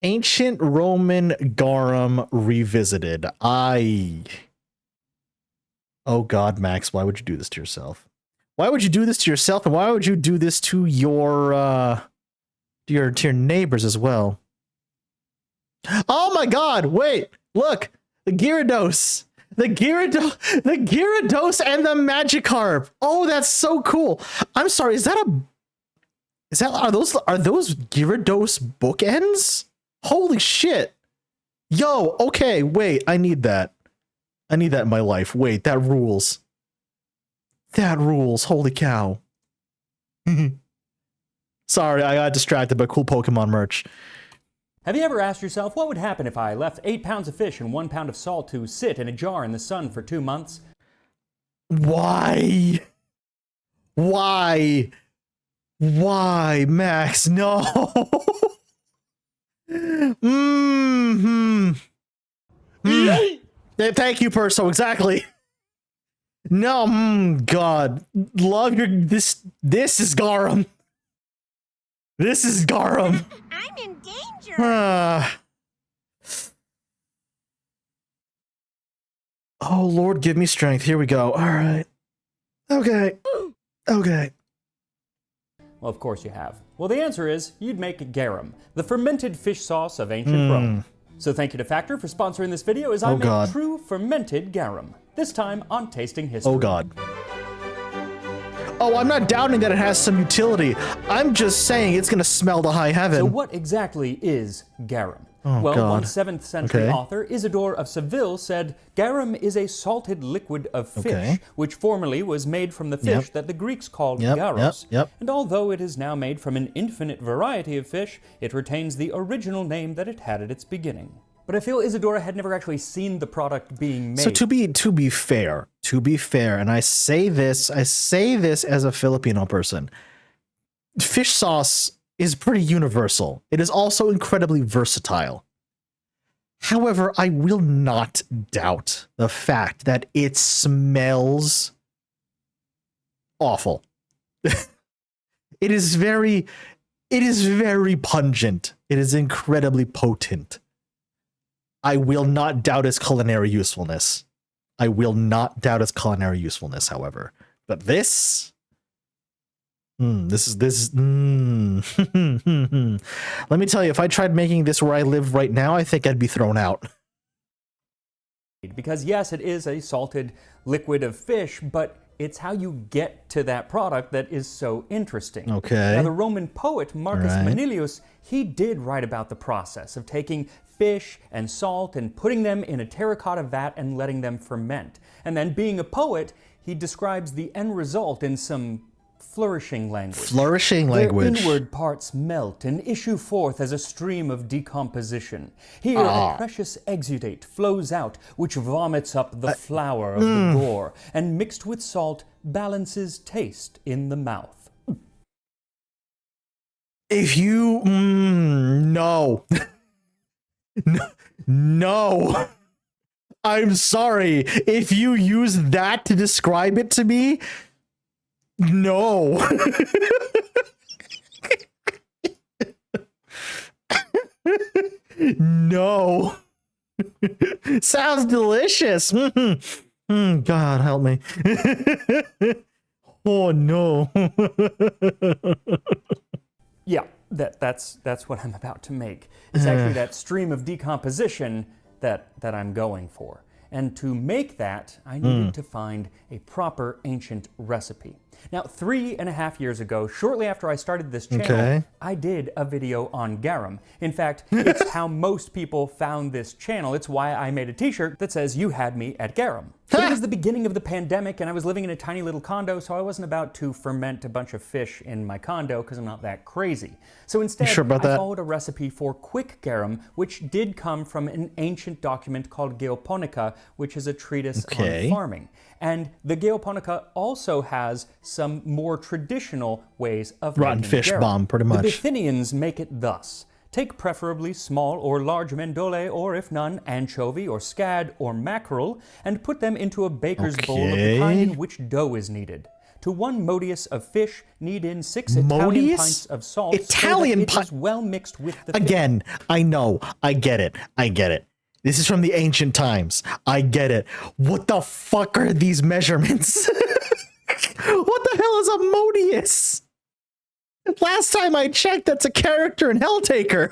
Ancient Roman garum revisited. Oh God, Max, why would you do this to yourself? Why would you do this to yourself, and why would you do this to your neighbors as well? Oh my God! Wait, look, the Gyarados, the Gyarados, and the Magikarp. Oh, that's so cool. I'm sorry, are those Gyarados bookends? Holy shit! Yo, okay, wait, I need that. I need that in my life. Wait, that rules. That rules. Holy cow. Sorry, I got distracted by cool Pokemon merch. Have you ever asked yourself what would happen if I left 8 pounds of fish and 1 pound of salt to sit in a jar in the sun for 2 months? Why? Why? Why, Max? No. Thank you, Perso. Exactly. No, God, love your this is Garum. This is Garum. I'm in danger. Oh Lord, give me strength. Here we go. All right. Okay. Okay. Well, of course you have. Well, the answer is you'd make garum, the fermented fish sauce of ancient Rome. So thank you to Factor for sponsoring this video as I make true fermented garum. This time on Tasting History. Oh God. Oh, I'm not doubting that it has some utility. I'm just saying it's gonna smell to high heaven. So what exactly is garum? Oh, well, God. one 7th century author, Isidore of Seville, said, garum is a salted liquid of fish, which formerly was made from the fish that the Greeks called garos. And although it is now made from an infinite variety of fish, it retains the original name that it had at its beginning. But I feel Isidore had never actually seen the product being made. So to be fair, and I say this as a Filipino person, fish sauce is pretty universal. It is also incredibly versatile. However, I will not doubt the fact that it smells awful. It is very pungent. It is incredibly potent. I will not doubt its culinary usefulness. However, but this is let me tell you, if I tried making this where I live right now, I think I'd be thrown out. Because yes, it is a salted liquid of fish, but it's how you get to that product that is so interesting. Okay. Now, the Roman poet Marcus Manilius, he did write about the process of taking fish and salt and putting them in a terracotta vat and letting them ferment. And then, being a poet, he describes the end result in some flourishing language. Their inward parts melt and issue forth as a stream of decomposition. Here a precious exudate flows out, which vomits up the flour of the gore, and mixed with salt, balances taste in the mouth. If you... no. No. I'm sorry. If you use that to describe it to me... No. No. Sounds delicious. God help me. Oh no. Yeah, that's what I'm about to make. It's actually that stream of decomposition that I'm going for. And to make that, I needed to find a proper ancient recipe. Now, 3.5 years ago, shortly after I started this channel, I did a video on garum. In fact, it's how most people found this channel. It's why I made a t-shirt that says, "You had me at garum." But it was the beginning of the pandemic, and I was living in a tiny little condo, so I wasn't about to ferment a bunch of fish in my condo, because I'm not that crazy. So instead, I followed a recipe for quick garum, which did come from an ancient document called Geoponica, which is a treatise on farming. And the Geoponica also has some more traditional ways of rotten making fish garum. bomb, pretty much. The Bithynians make it thus. Take preferably small or large mendole, or if none, anchovy or scad or mackerel, and put them into a baker's bowl of the kind in which dough is needed. to 1 modius of fish. Knead in 6 Italian Modius? pints of salt Italian so that it is well mixed with the fish. Again, I know. I get it. I get it. This is from the ancient times. I get it. What the fuck are these measurements? What the hell is a modius? Last time I checked, that's a character in Helltaker.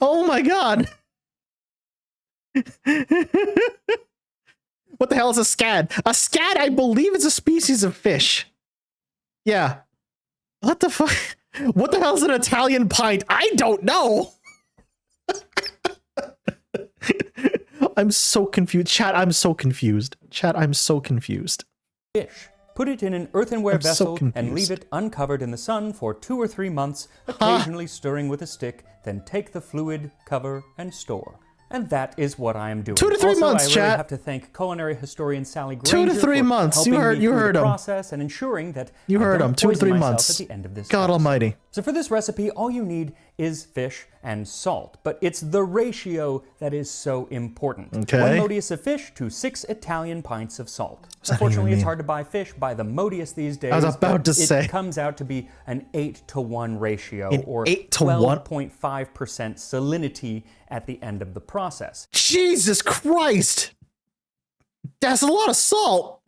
Oh my god. What the hell is a scad? A scad, I believe, is a species of fish. Yeah. What the fuck? What the hell is an Italian pint? I don't know. I'm so confused. Chat, I'm so confused. Chat, I'm so confused. Fish. Put it in an earthenware I'm so vessel and leave confused. it uncovered in the sun for 2 or 3 months, occasionally stirring with a stick, then take the fluid, cover, and store. And that is what I am doing. 2 to 3 also, months, I really chat. have to thank culinary historian Sally 2 to Granger 3 for months. helping You heard- me you through heard the him. process and ensuring that You I heard don't him. 2 to poison 3 myself months. at the end of this God fast. almighty. So for this recipe, all you need is fish and salt, but it's the ratio that is so important. Okay. 1 modius of fish to 6 Italian pints of salt. that even Unfortunately, it's mean? hard to buy fish by the modius these days. was about but to say. It comes out to be an 8-to-1 ratio, An or 8 to 1? 12.5% salinity at the end of the process. Jesus Christ. That's a lot of salt.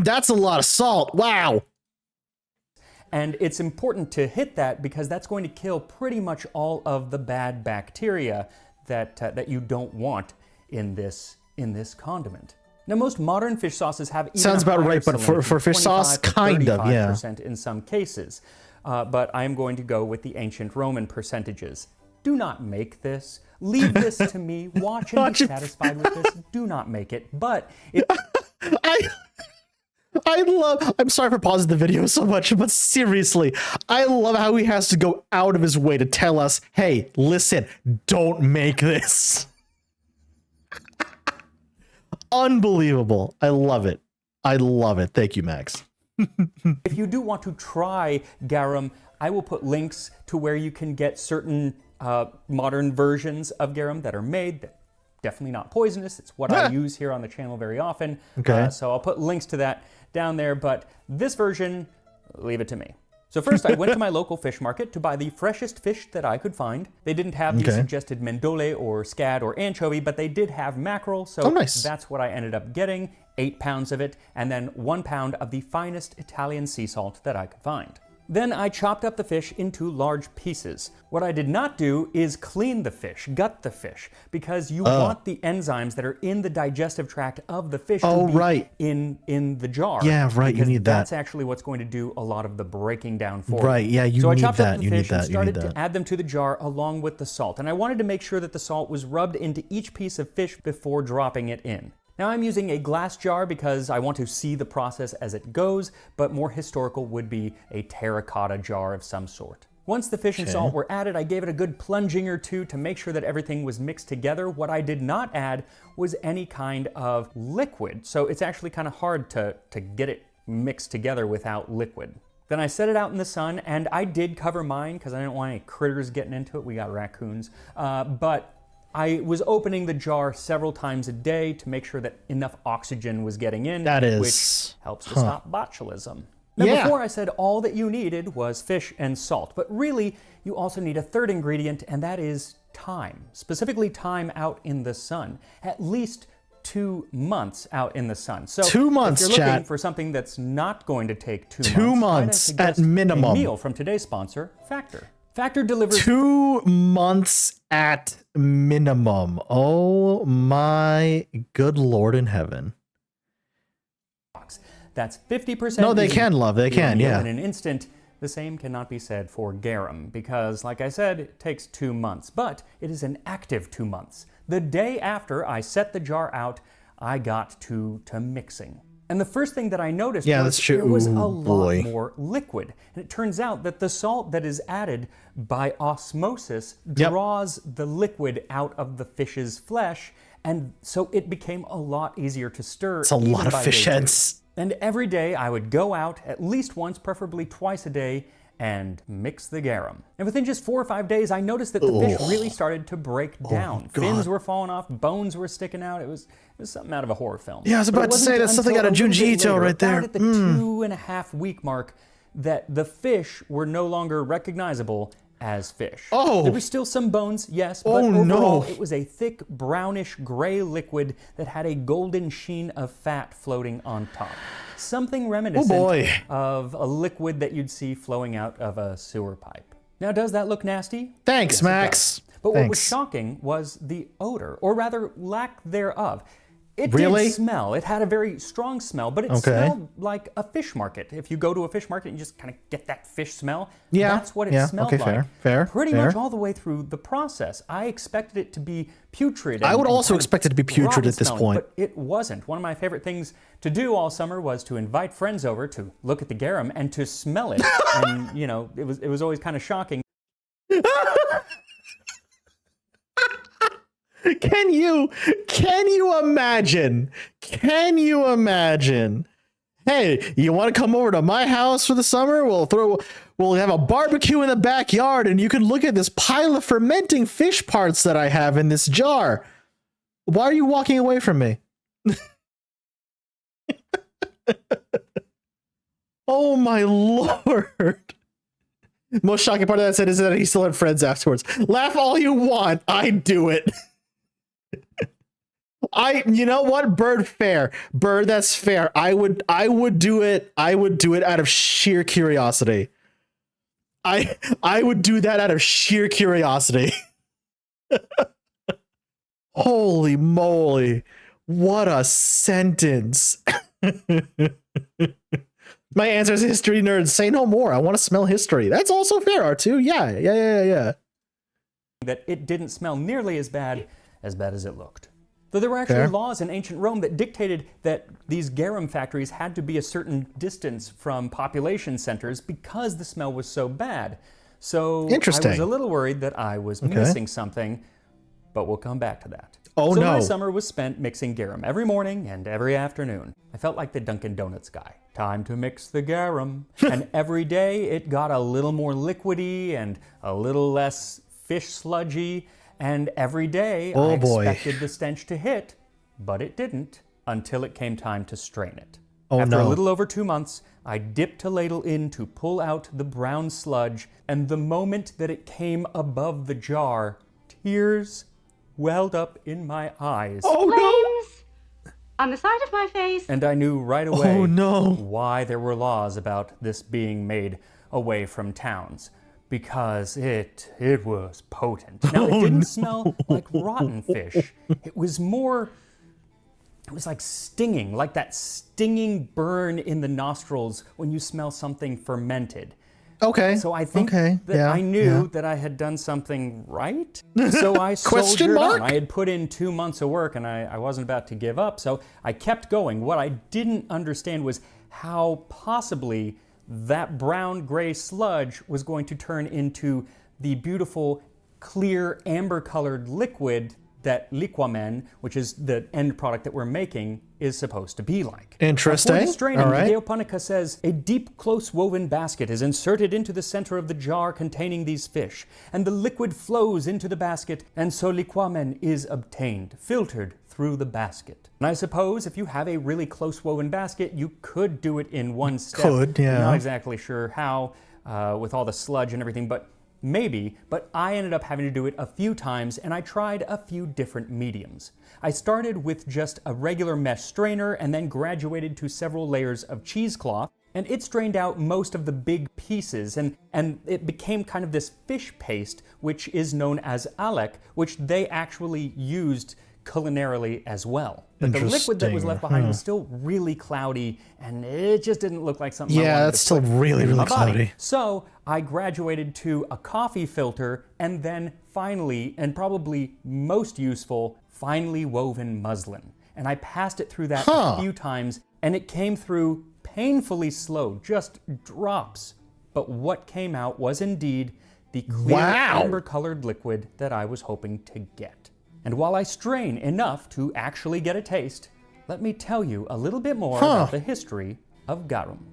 that's a lot of salt. Wow. And it's important to hit that because that's going to kill pretty much all of the bad bacteria that you don't want in this condiment. Now, most modern fish sauces have even Sounds a about higher right, but for salinity, fish sauce, 25 to kind of, yeah. 35% in some cases. But I am going to go with the ancient Roman percentages. Do not make this. Leave this to me. Watch and Watch be it. satisfied with this. Do not make it. But it I'm sorry for pausing the video so much, but seriously, I love how he has to go out of his way to tell us, hey, listen, don't make this. Unbelievable. I love it. I love it. Thank you, Max. If you do want to try garum, I will put links to where you can get certain modern versions of garum that are made. That definitely not poisonous. It's what I use here on the channel very often. Okay. So I'll put links to that down there, but this version, leave it to me. So first I went to my local fish market to buy the freshest fish that I could find. They didn't have the suggested mendole or scad or anchovy, but they did have mackerel, so nice. that's what I ended up getting, 8 pounds of it, and then 1 pound of the finest Italian sea salt that I could find. Then I chopped up the fish into large pieces. What I did not do is clean the fish, gut the fish, because you want the enzymes that are in the digestive tract of the fish to be in the jar. Yeah, right, you need that. That's actually what's going to do a lot of the breaking down for Right, you. yeah, you So I need chopped that, up the you need fish and that, you need started that. to add them to the jar along with the salt. And I wanted to make sure that the salt was rubbed into each piece of fish before dropping it in. Now I'm using a glass jar because I want to see the process as it goes, but more historical would be a terracotta jar of some sort. Once the fish and salt were added, I gave it a good plunging or two to make sure that everything was mixed together. What I did not add was any kind of liquid, so it's actually kind of hard to get it mixed together without liquid. Then I set it out in the sun, and I did cover mine because I didn't want any critters getting into it. We got raccoons, but I was opening the jar several times a day to make sure that enough oxygen was getting in, which helps to stop botulism. Now, before I said all that you needed was fish and salt, but really you also need a third ingredient, and that is time, specifically time out in the sun, at least 2 months out in the sun. So 2 months, if you're looking chat. for something that's not going to take 2 months, 2 months I'd at suggest minimum. a meal from today's sponsor, Factor. Factor delivers 2 months at minimum. Oh my good Lord in heaven. That's 50%. No, they easy can, love. They to can, meal yeah. In an instant. The same cannot be said for garum because, like I said, it takes 2 months, but it is an active 2 months. The day after I set the jar out, I got to mixing. And the first thing that I noticed was there was a lot more liquid. And it turns out that the salt that is added by osmosis draws the liquid out of the fish's flesh, and so it became a lot easier to stir. It's a lot of fish heads. And every day I would go out at least once, preferably twice a day, and mix the garum. And within just 4 or 5 days, I noticed that the fish really started to break down. Fins were falling off, bones were sticking out. It was something out of a horror film. Yeah, I was about to say that's something out of Junji Ito right there. About at the 2.5 week mark, that the fish were no longer recognizable as fish. Oh! There were still some bones, yes, but overall it was a thick brownish gray liquid that had a golden sheen of fat floating on top. Something reminiscent of a liquid that you'd see flowing out of a sewer pipe. Now, does that look nasty? Thanks, Yes, Max. But what was shocking was the odor, or rather lack thereof. It Really? did smell. It had a very strong smell, but it smelled like a fish market. If you go to a fish market and you just kind of get that fish smell, that's what it smelled like. Fair. Pretty much all the way through the process. I expected it to be putrid. I would also expect it to be putrid at this point. But it wasn't. One of my favorite things to do all summer was to invite friends over to look at the garum and to smell it. And, you know, it was always kind of shocking. Can you imagine? Hey, you want to come over to my house for the summer? We'll have a barbecue in the backyard and you can look at this pile of fermenting fish parts that I have in this jar. Why are you walking away from me? Oh my Lord. Most shocking part of that said is that he still had friends afterwards. Laugh all you want. I'd do it. You know what? Bird, fair. Bird, that's fair. I would do it. I would do it out of sheer curiosity. I would do that out of sheer curiosity. Holy moly. What a sentence. My answer is history nerds. Say no more. I want to smell history. That's also fair, R2. Yeah. That it didn't smell nearly as bad as it looked. Though there were actually laws in ancient Rome that dictated that these garum factories had to be a certain distance from population centers because the smell was so bad. So I was a little worried that I was missing something, but we'll come back to that. So my summer was spent mixing garum every morning and every afternoon. I felt like the Dunkin' Donuts guy. Time to mix the garum. And every day it got a little more liquidy and a little less fish sludgy. And every day I expected the stench to hit, but it didn't until it came time to strain it. After a little over 2 months, I dipped a ladle in to pull out the brown sludge, and the moment that it came above the jar, tears welled up in my eyes. Flames on the side of my face. And I knew right away why there were laws about this being made away from towns. Because it was potent. Now, it didn't smell like rotten fish. It was like stinging, like that stinging burn in the nostrils when you smell something fermented. Okay. So I think that I knew that I had done something right. So I soldiered on. I had put in 2 months of work and I wasn't about to give up. So I kept going. What I didn't understand was how possibly that brown-gray sludge was going to turn into the beautiful, clear, amber-colored liquid that liquamen, which is the end product that we're making, is supposed to be like. Interesting. For the straining, Geoponica says, a deep, close-woven basket is inserted into the center of the jar containing these fish, and the liquid flows into the basket, and so liquamen is obtained, filtered through the basket. And I suppose if you have a really close-woven basket, you could do it in one step. I'm not exactly sure how, with all the sludge and everything, but maybe. But I ended up having to do it a few times, and I tried a few different mediums. I started with just a regular mesh strainer and then graduated to several layers of cheesecloth, and it strained out most of the big pieces, and it became kind of this fish paste, which is known as alec, which they actually used culinarily as well. But the liquid that was left behind was still really cloudy, and it just didn't look like something I wanted that's still really cloudy. So I graduated to a coffee filter, and then finally, and probably most useful, finely woven muslin. And I passed it through that a few times, and it came through painfully slow, just drops. But what came out was indeed the clear amber-colored liquid that I was hoping to get. And while I strain enough to actually get a taste, let me tell you a little bit more about the history of garum.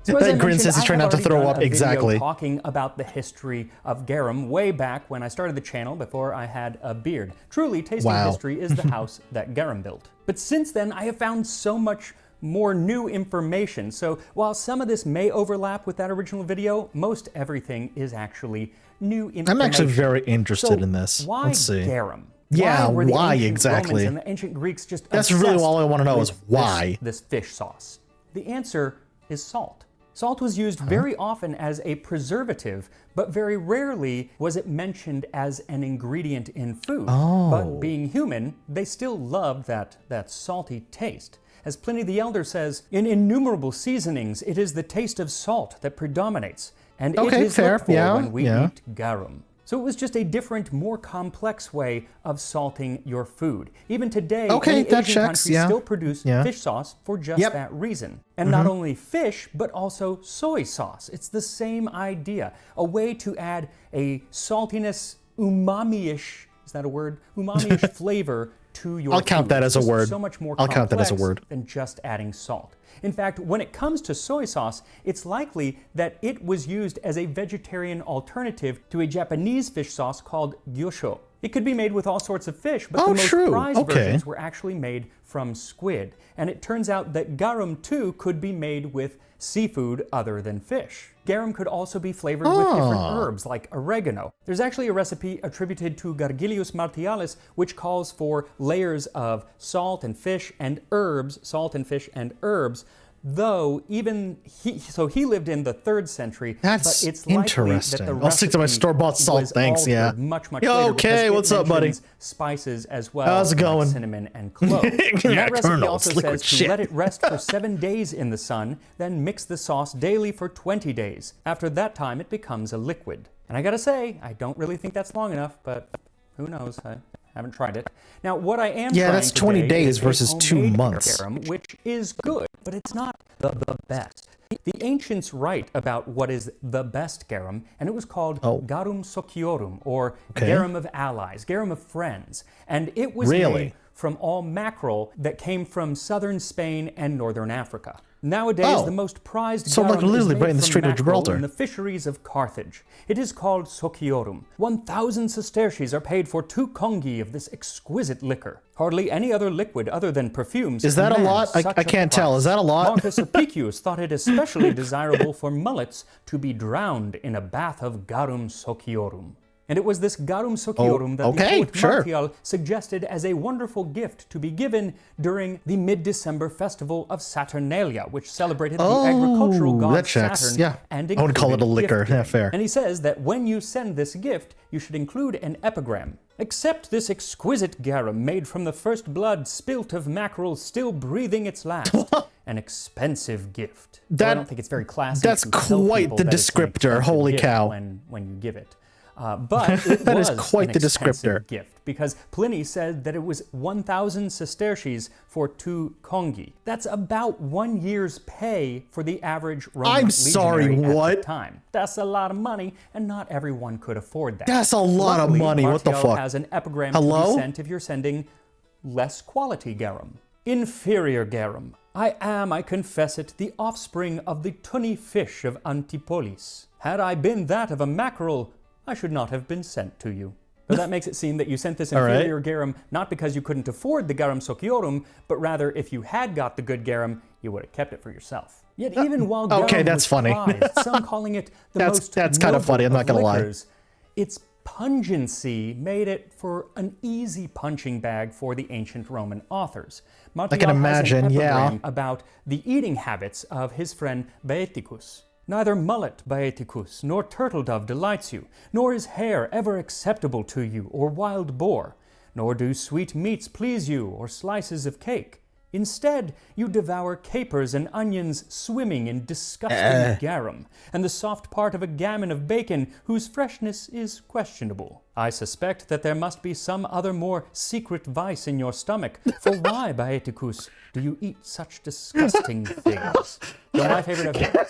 So as I That grin mentioned, says he's I trying have not to already throw done up. a video Exactly. talking about the history of garum way back when I started the channel before I had a beard. Truly, Tasting Wow. History is the house that garum built. But since then, I have found so much more new information. So while some of this may overlap with that original video, most everything is actually new information. I'm actually very interested So in this. Why Let's see. garum? Yeah, were the why ancient exactly? Romans and the ancient Greeks just That's really obsessed all I want to know with is why. this fish sauce? The answer is salt. Salt was used very often as a preservative, but very rarely was it mentioned as an ingredient in food. But being human, they still loved that salty taste. As Pliny the Elder says, in innumerable seasonings, it is the taste of salt that predominates, and it is fair. looked for Yeah, when we yeah. eat garum. So it was just a different, more complex way of salting your food. Even today, many that Asian checks, countries yeah. still produce Yeah. fish sauce for just that reason. And not only fish, but also soy sauce. It's the same idea. A way to add a saltiness, umami-ish, is that a word? Umami-ish flavor to your I'll count food. that It's as a just word. so much more I'll count that as a complex word. than just adding salt. In fact, when it comes to soy sauce, it's likely that it was used as a vegetarian alternative to a Japanese fish sauce called gyosho. It could be made with all sorts of fish, but the most prized versions were actually made from squid. And it turns out that garum too could be made with seafood other than fish. Garum could also be flavored with different herbs like oregano. There's actually a recipe attributed to Gargilius Martialis which calls for layers of salt and fish and herbs, though even he lived in the 3rd century. That's but it's likely interesting. That the I'll stick to my recipe store-bought salt, was thanks, yeah. altered much Yo, later okay, because it what's up, buddy? mentions spices as well, How's it going? like cinnamon and clove. And Yeah, that recipe Colonel, also it's liquid says to shit. let it rest for 7 days in the sun, then mix the sauce daily for 20 days. After that time, it becomes a liquid. And I gotta say, I don't really think that's long enough, but who knows? I haven't tried it. Now, what I am trying that's 20 today days is a versus 2 homemade months. garum, which is good, but it's not the best. The ancients write about what is the best garum, and it was called garum sociorum, or garum of allies, garum of friends. And it was made from all mackerel that came from southern Spain and northern Africa. Nowadays, the most prized garum like literally is made right in the from Strait of mackerel Gibraltar. in the fisheries of Carthage. It is called sociorum. 1,000 sesterces are paid for 2 congi of this exquisite liquor. Hardly any other liquid other than perfumes. Is that a commands lot? I such a can't tell. price. Is that a lot? Marcus Apicius thought it especially desirable for mullets to be drowned in a bath of garum sociorum. And it was this garum sociorum that the poet Martial suggested as a wonderful gift to be given during the mid-December festival of Saturnalia, which celebrated the agricultural god Saturn and I would call it a liquor. gift Yeah, giving. fair. And he says that when you send this gift, you should include an epigram. Accept this exquisite garum made from the first blood spilt of mackerel still breathing its last. An expensive gift. Well, I don't think it's very classy. That's to tell quite people the that it's an descriptor. expensive Holy gift cow. when you give it. But it That was is quite an the expensive descriptor. gift because Pliny said that it was 1,000 sesterces for 2 congi. That's about 1 year's pay for the average Roman legionary at the time. That's a lot of money, and not everyone could afford that. That's a lot of money. What the Martial fuck? has an epigram to be sent if you're sending less quality garum. Inferior garum. I confess it, the offspring of the tunny fish of Antipolis. Had I been that of a mackerel, I should not have been sent to you. So that makes it seem that you sent this inferior garum not because you couldn't afford the garum sociorum, but rather if you had got the good garum, you would have kept it for yourself. Yet even while garum was prized, some calling it the most that's kind of funny, I'm not gonna lie. Its pungency made it for an easy punching bag for the ancient Roman authors. Martial I can imagine, has an epigram about the eating habits of his friend Boeticus. Neither mullet, Boeticus, nor turtle dove delights you, nor is hare ever acceptable to you, or wild boar, nor do sweet meats please you, or slices of cake. Instead, you devour capers and onions swimming in disgusting garum, and the soft part of a gammon of bacon whose freshness is questionable. I suspect that there must be some other more secret vice in your stomach, for why, Boeticus, do you eat such disgusting things? You're my favorite ever.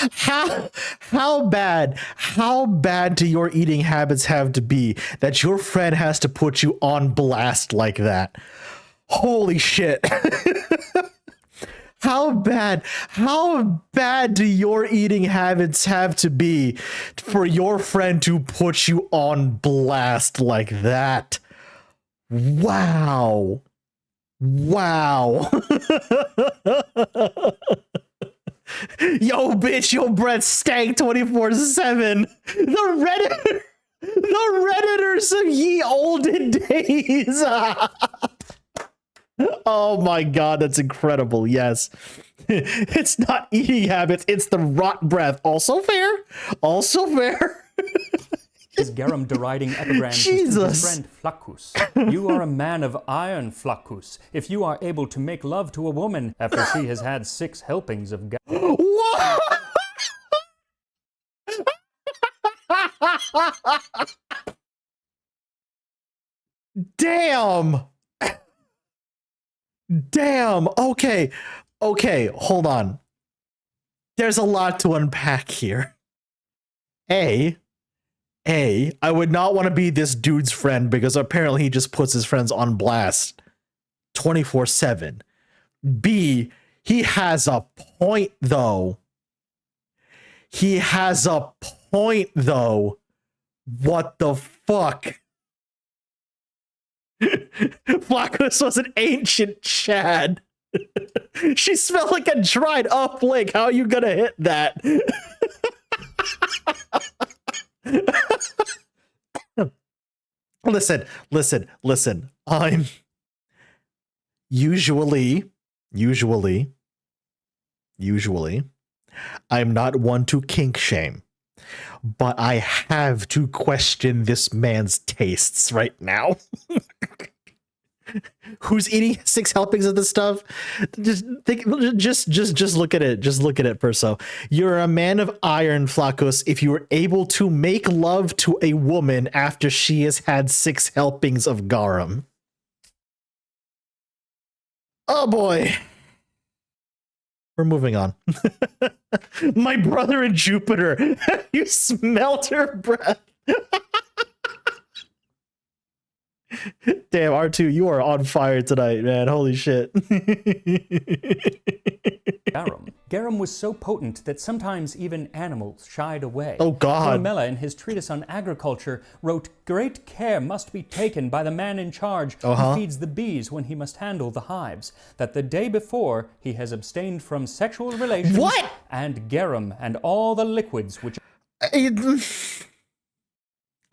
How bad do your eating habits have to be that your friend has to put you on blast like that? Holy shit. How bad do your eating habits have to be for your friend to put you on blast like that? Wow. Yo, bitch, your breath stank 24/7. The Redditors of ye olden days. Oh my god, that's incredible. Yes. It's not eating habits, it's the rot breath. Also fair. Is Garum deriding epigrams to his friend Flaccus. You are a man of iron, Flaccus, if you are able to make love to a woman after she has had 6 helpings of Garum. What? Damn. Okay, hold on. There's a lot to unpack here. I would not want to be this dude's friend because apparently he just puts his friends on blast 24/7. B, he has a point though. What the fuck? Flaccus was an ancient Chad. She smelled like a dried up lake. How are you gonna hit that? Listen. I'm usually, I'm not one to kink shame, but I have to question this man's tastes right now. Who's eating 6 helpings of this stuff? Just look at it. Just look at it, Perso. You're a man of iron, Flaccus, if you were able to make love to a woman after she has had 6 helpings of garum. Oh boy. We're moving on. My brother in Jupiter. You smelled her breath. Damn, R2, you are on fire tonight, man. Holy shit. Garum was so potent that sometimes even animals shied away. Oh, God. Columella, in his treatise on agriculture, wrote, "Great care must be taken by the man in charge who feeds the bees when he must handle the hives, that the day before he has abstained from sexual relations and garum and all the liquids which..."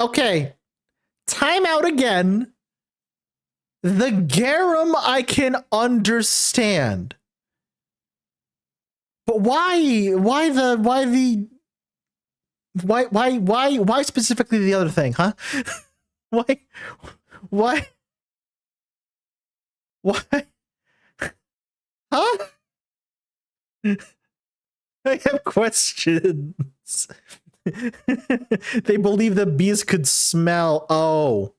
Okay. Time out again. The garum I can understand. But why specifically the other thing, huh? Why? Huh? I have questions. They believe that bees could smell. Oh.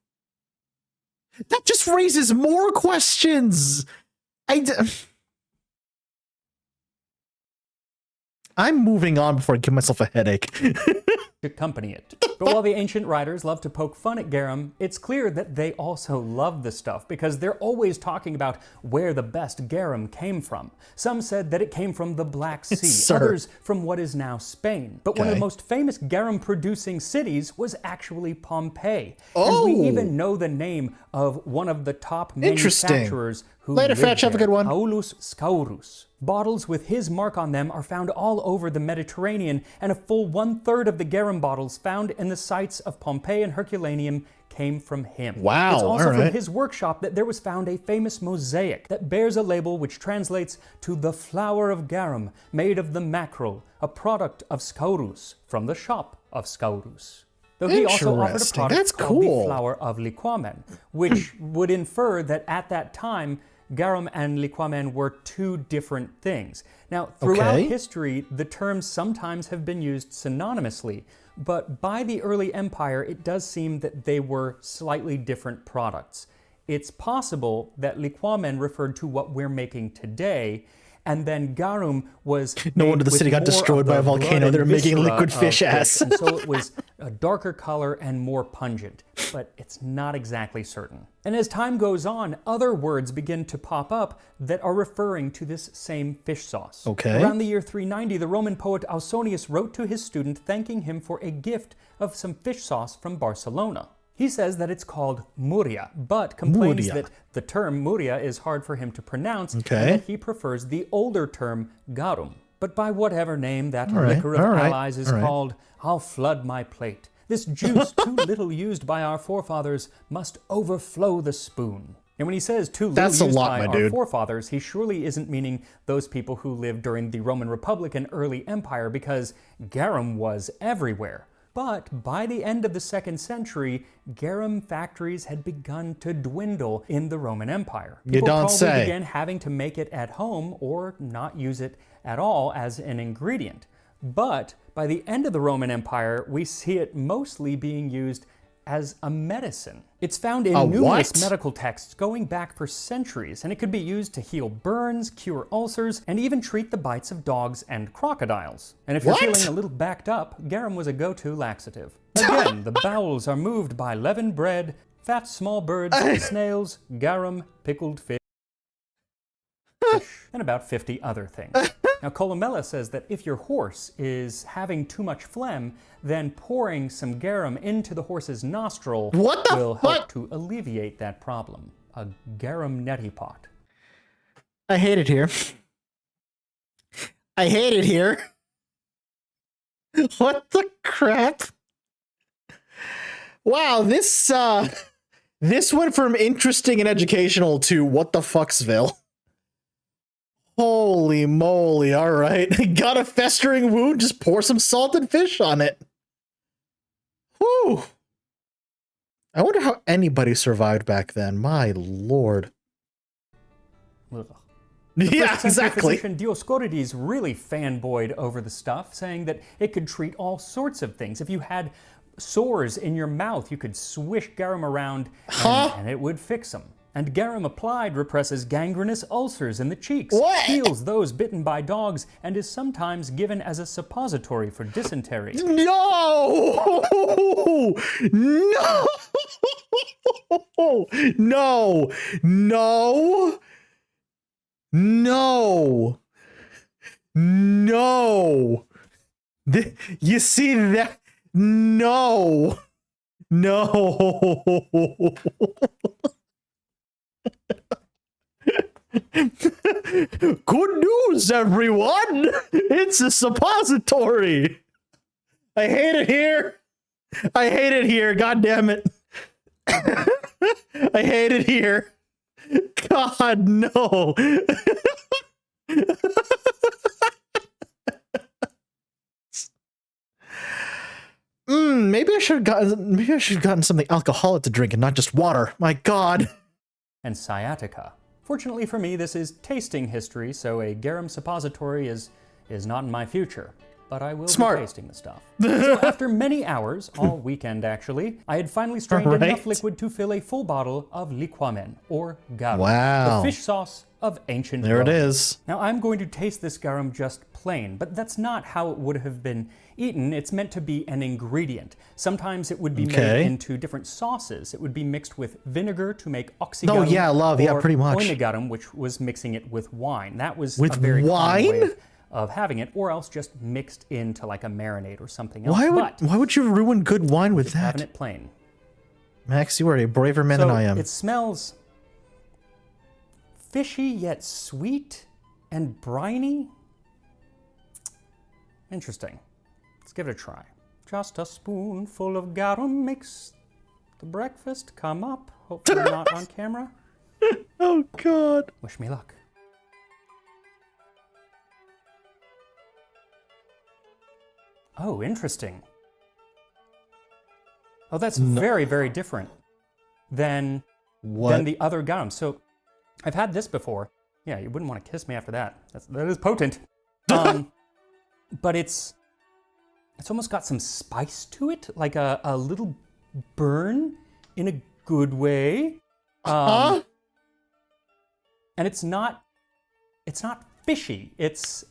That just raises more questions. I'm moving on before I give myself a headache. accompany it. But while the ancient writers love to poke fun at garum, it's clear that they also love the stuff because they're always talking about where the best garum came from. Some said that it came from the Black Sea, others from what is now Spain. But one of the most famous garum-producing cities was actually Pompeii. And we even know the name of one of the top manufacturers who lived there, have a good one. Aulus Scaurus. Bottles with his mark on them are found all over the Mediterranean, and a full 1/3 of the garum bottles found in the sites of Pompeii and Herculaneum came from him. Wow, it's also from his workshop that there was found a famous mosaic that bears a label which translates to the flower of garum, made of the mackerel, a product of Scaurus, from the shop of Scaurus. Though he also offered a product called the flower of liquamen, which would infer that at that time, garum and liquamen were two different things. Now, throughout history, the terms sometimes have been used synonymously, but by the early empire, it does seem that they were slightly different products. It's possible that liquamen referred to what we're making today, and then garum was no wonder the city got destroyed by a volcano. They're making liquid fish ass. And so it was a darker color and more pungent, but it's not exactly certain. And as time goes on, other words begin to pop up that are referring to this same fish sauce. Okay. Around the year 390, the Roman poet Ausonius wrote to his student thanking him for a gift of some fish sauce from Barcelona. He says that it's called muria, but complains that the term muria is hard for him to pronounce, and that he prefers the older term garum. But by whatever name that liquor of allies is called, I'll flood my plate. This juice, too little used by our forefathers, must overflow the spoon. And when he says too little used by our forefathers, he surely isn't meaning those people who lived during the Roman Republic and early empire, because garum was everywhere. But by the end of the 2nd century, garum factories had begun to dwindle in the Roman Empire. People probably began having to make it at home or not use it at all as an ingredient. But by the end of the Roman Empire, we see it mostly being used as a medicine. It's found in numerous medical texts going back for centuries, and it could be used to heal burns, cure ulcers, and even treat the bites of dogs and crocodiles. And if you're feeling a little backed up, garum was a go-to laxative. Again, the bowels are moved by leavened bread, fat small birds, snails, garum, pickled fish, and about 50 other things. Now, Columella says that if your horse is having too much phlegm, then pouring some garum into the horse's nostril will help to alleviate that problem. A garum neti pot. I hate it here. I hate it here. What the crap? Wow, this went from interesting and educational to what the fucksville. Holy moly, alright. Got a festering wound, just pour some salted fish on it. Whew. I wonder how anybody survived back then. My lord. Ugh. Yeah, exactly. Physician Dioscorides really fanboyed over the stuff, saying that it could treat all sorts of things. If you had sores in your mouth, you could swish garum around and it would fix them. And garum applied represses gangrenous ulcers in the cheeks, heals those bitten by dogs, and is sometimes given as a suppository for dysentery. No! No! No! No! No! No! You see that? No! No! Good news, everyone! It's a suppository! I hate it here! I hate it here, god damn it! I hate it here! God, no! Maybe I should have gotten something alcoholic to drink and not just water. My god. And sciatica. Fortunately for me, this is tasting history, so a garum suppository is not in my future. But I will be tasting the stuff. So after many hours, all weekend actually, I had finally strained enough liquid to fill a full bottle of liquamen, or garum. Wow. The fish sauce of ancient There Rome. it is. Now I'm going to taste this garum just plain, but that's not how it would have been eaten. It's meant to be an ingredient. Sometimes it would be made into different sauces. It would be mixed with vinegar to make oxygarum. Oh yeah, pretty much. Oinigarum, which was mixing it with wine. That was a very common way of having it, or else just mixed into like a marinade or something else. Why would you ruin good wine with that? Having it plain. Max, you are a braver man than I am. It smells fishy yet sweet and briny. Interesting. Let's give it a try. Just a spoonful of garum makes the breakfast come up. Hopefully not on camera. Oh god. Wish me luck. Oh, interesting. Oh, that's very, very different than the other garum. So I've had this before. Yeah, you wouldn't want to kiss me after that. That is potent. But it's almost got some spice to it, like a little burn in a good way. And it's not fishy. It's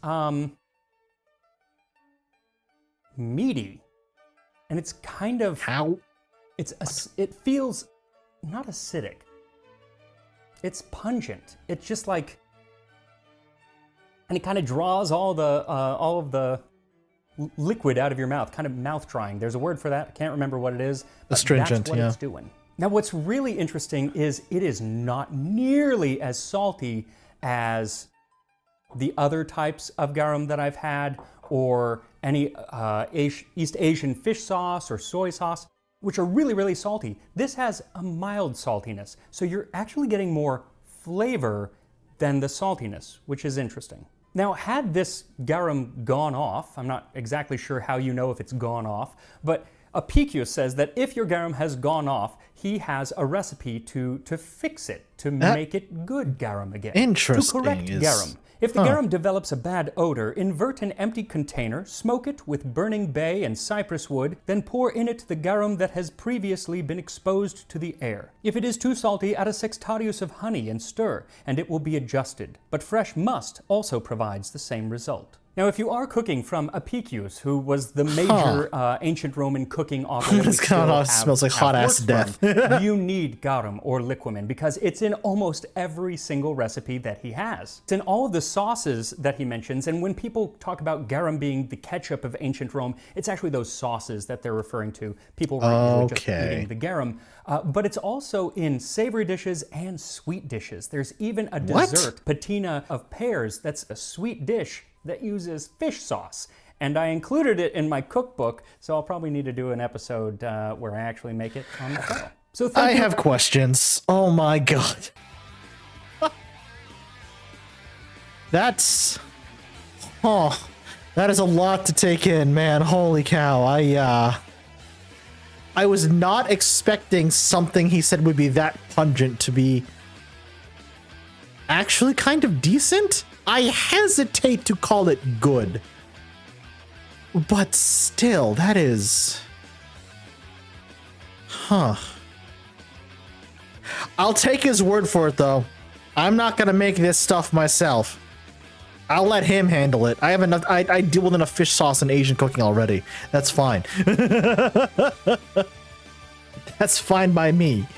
meaty and it's kind of How? it feels not acidic. It's pungent. It's just like, and it kind of draws all of the liquid out of your mouth, kind of mouth drying. There's a word for that. I can't remember what it is. But Astringent, that's what yeah. it's doing. Now, what's really interesting is it is not nearly as salty as the other types of garum that I've had, or any East Asian fish sauce or soy sauce, which are really, really salty. This has a mild saltiness, so you're actually getting more flavor than the saltiness, which is interesting. Now, had this garum gone off, I'm not exactly sure how you know if it's gone off, but Apicius says that if your garum has gone off, he has a recipe to fix it, to make it good garum again. Interesting. To correct garum. If the garum develops a bad odor, invert an empty container, smoke it with burning bay and cypress wood, then pour in it the garum that has previously been exposed to the air. If it is too salty, add a sextarius of honey and stir, and it will be adjusted. But fresh must also provides the same result. Now, if you are cooking from Apicius, who was the major ancient Roman cooking author, that we This kind of still smells like have hot ass works death. from, you need garum or liquamen because it's in almost every single recipe that he has. It's in all of the sauces that he mentions, and when people talk about garum being the ketchup of ancient Rome, it's actually those sauces that they're referring to. People weren't usually just eating the garum. But it's also in savory dishes and sweet dishes. There's even a dessert, patina of pears, that's a sweet dish that uses fish sauce. And I included it in my cookbook, so I'll probably need to do an episode where I actually make it on the show. So I have questions. Oh my god. That's... Oh, that is a lot to take in, man. Holy cow. I was not expecting something he said would be that pungent to be actually kind of decent. I hesitate to call it good. But still, that is... Huh. I'll take his word for it, though. I'm not gonna make this stuff myself. I'll let him handle it. I have enough. I deal with enough fish sauce and Asian cooking already. That's fine. That's fine by me.